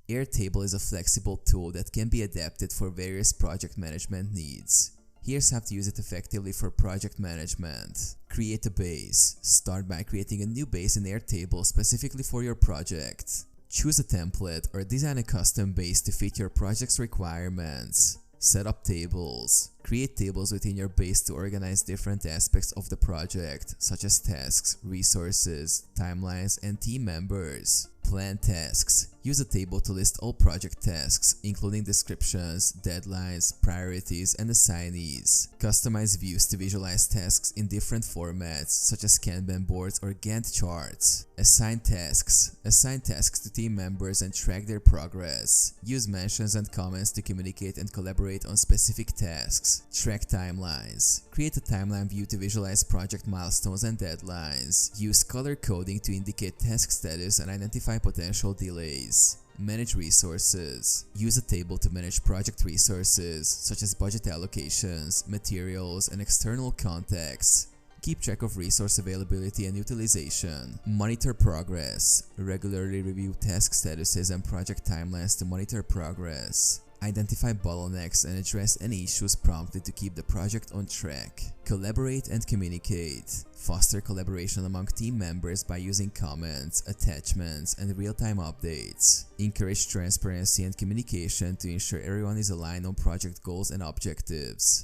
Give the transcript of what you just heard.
Airtable is a flexible tool that can be adapted for various project management needs. Here's how to use it effectively for project management. Create a base. Start by creating a new base in Airtable specifically for your project. Choose a template or design a custom base to fit your project's requirements. Set up tables. Create tables within your base to organize different aspects of the project, such as tasks, resources, timelines, and team members. Plan tasks. Use a table to list all project tasks, including descriptions, deadlines, priorities, and assignees. Customize views to visualize tasks in different formats, such as Kanban boards or Gantt charts. Assign tasks. Assign tasks to team members and track their progress. Use mentions and comments to communicate and collaborate on specific tasks. Track timelines. Create a timeline view to visualize project milestones and deadlines. Use color coding to indicate task status and identify potential delays. Manage resources. Use a table to manage project resources, such as budget allocations, materials, and external contacts. Keep track of resource availability and utilization. Monitor progress. Regularly review task statuses and project timelines to monitor progress. Identify bottlenecks and address any issues promptly to keep the project on track. Collaborate and communicate. Foster collaboration among team members by using comments, attachments, and real-time updates. Encourage transparency and communication to ensure everyone is aligned on project goals and objectives.